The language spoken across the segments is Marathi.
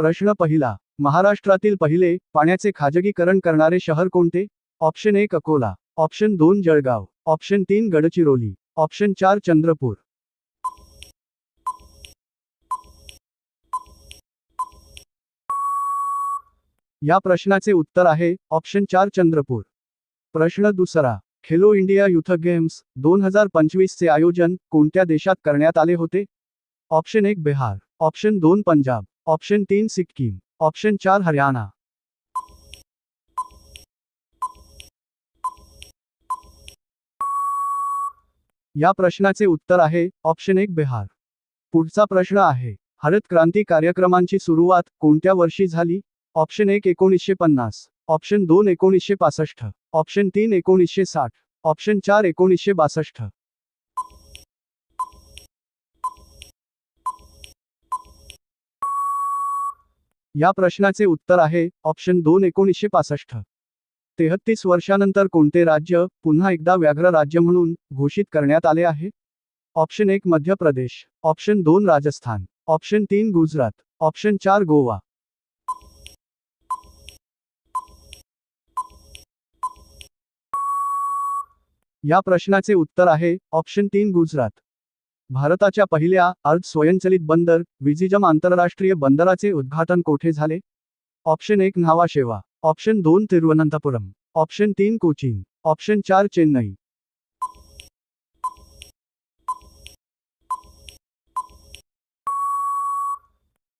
प्रश्न पहिला, महाराष्ट्रातील पहिले पाण्याचे खाजगीकरण करणारे शहर कोणते? Option 1 Akola, option 2 Jalgaon, option 3 Gadchiroli, option 4 Chandrapur. या प्रश्नाचे उत्तर आहे ऑप्शन 4 चंद्रपूर. प्रश्न दुसरा, खेलो इंडिया युथ गेम्स 2025 चे आयोजन कोणत्या देशात करण्यात आले होते? Option 1 Bihar, option 2 Punjab, option 3 Sikkim, option 4 Haryana. या प्रश्नाचे उत्तर आहे ऑप्शन 1 बिहार. पुढचा प्रश्न आहे, हरित क्रांती कार्यक्रमांची सुरुवात कोणत्या वर्षी झाली? Option 1 1950, option 2 1965, option 3 1960, option 4 1962. या प्रश्नाचे उत्तर आहे ऑप्शन 2 1965. 33 वर्षानंतर कोणते राज्य पुन्हा एकदा व्याघ्र राज्य म्हणून घोषित करण्यात आले आहे? Option 1 Madhya Pradesh, option 2 Rajasthan, option 3 Gujarat, option 4 Goa. या प्रश्नाचे उत्तर आहे ऑप्शन 3 गुजरात. भारताच्या पहिल्या अर्ध स्वयंचलित बंदर विझिजम आंतरराष्ट्रीय बंदराचे उद्घाटन कोठे झाले? Option 1 Nhava Sheva, option 2 Thiruvananthapuram, option 3 Cochin, option 4 Chennai.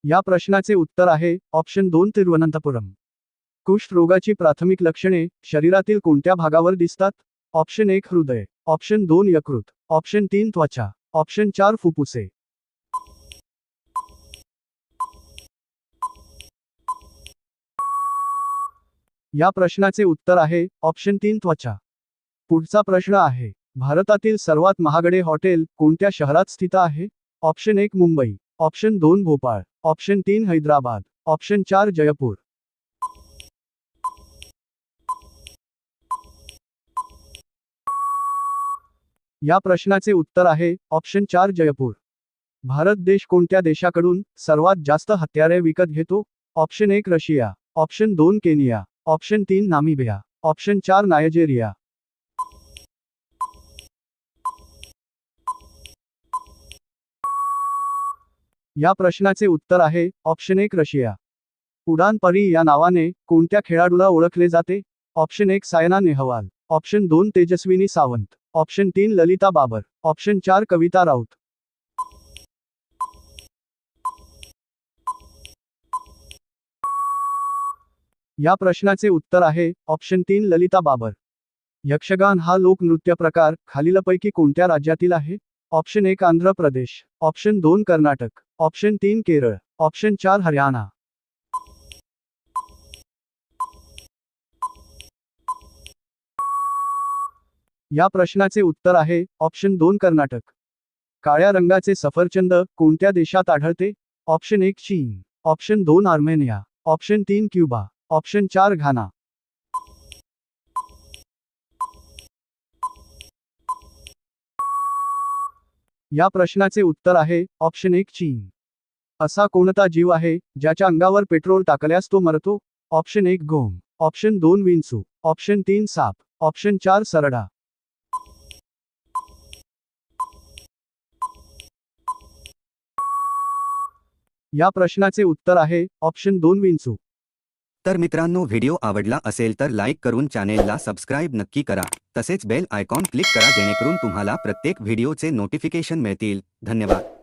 या प्रश्नाचे उत्तर आहे ऑप्शन 2 तिरुवनंतपुरम. कुष्ठ रोगाची प्राथमिक लक्षणे शरीरातील कोणत्या भागावर दिसतात? ऑप्शन 1 हृदय, ऑप्शन 2 यकृत, ऑप्शन 3 त्वचा, ऑप्शन 4 फुफ्फुसे. या प्रश्नाचे उत्तर आहे ऑप्शन 3 त्वचा. पुढचा प्रश्न आहे, भारतातील सर्वात महागडे हॉटेल कोणत्या शहरात स्थित आहे? Option 1 Mumbai, option 2 Bhopal, option 3 Hyderabad, option 4 Jaipur. या प्रश्नाचे उत्तर आहे ऑप्शन 4 जयपूर. भारत देश कोणत्या देशाकडून सर्वात जास्त हत्यारे विकत घेतो? Option 1 Russia, option 2 Kenya, option 3 Namibia, option 4 Nigeria. या प्रश्नाचे उत्तर आहे ऑप्शन 1 रशिया. उडान परी या नावाने कोणत्या खेळाडूला ओळखले जाते? Option 1 Saina Nehwal, option 2 Tejaswini Sawant, option 3 Lalita Babar, option 4 Kavita Raut. या प्रश्नाचे उत्तर आहे ऑप्शन 3 ललिता बाबर. यक्षगान हा लोकनृत्य प्रकार खालीलपैकी कोणत्या राज्यातील आहे? Option 1 Andhra Pradesh, option 2 Karnataka, option 3 Kerala, option 4 Haryana. या प्रश्नाचे उत्तर आहे ऑप्शन 2 कर्नाटक. काळ्या रंगाचे सफरचंद कोणत्या देशात आढळते? ऑप्शन 1 चीन, option 2 Armenia, option 3 Cuba, option 4 घाना. या प्रश्नाचे उत्तर आहे ऑप्शन 1 चीन. असा कोणता जीव आहे ज्याच्या अंगावर पेट्रोल टाकल्यास तो मरतो? ऑप्शन 1 घोंग, ऑप्शन 2 विंचू, ऑप्शन 3 साप, ऑप्शन 4 सरडा. या प्रश्नाचे उत्तर आहे ऑप्शन 2 विंचू. तर मित्रांनो, व्हिडिओ आवडला असेल तर लाईक करून चॅनेलला सबस्क्राईब नक्की करा. तसेच बेल आयकॉन क्लिक करा जेणेकरून तुम्हाला प्रत्येक व्हिडिओचे नोटिफिकेशन मिळतील. धन्यवाद.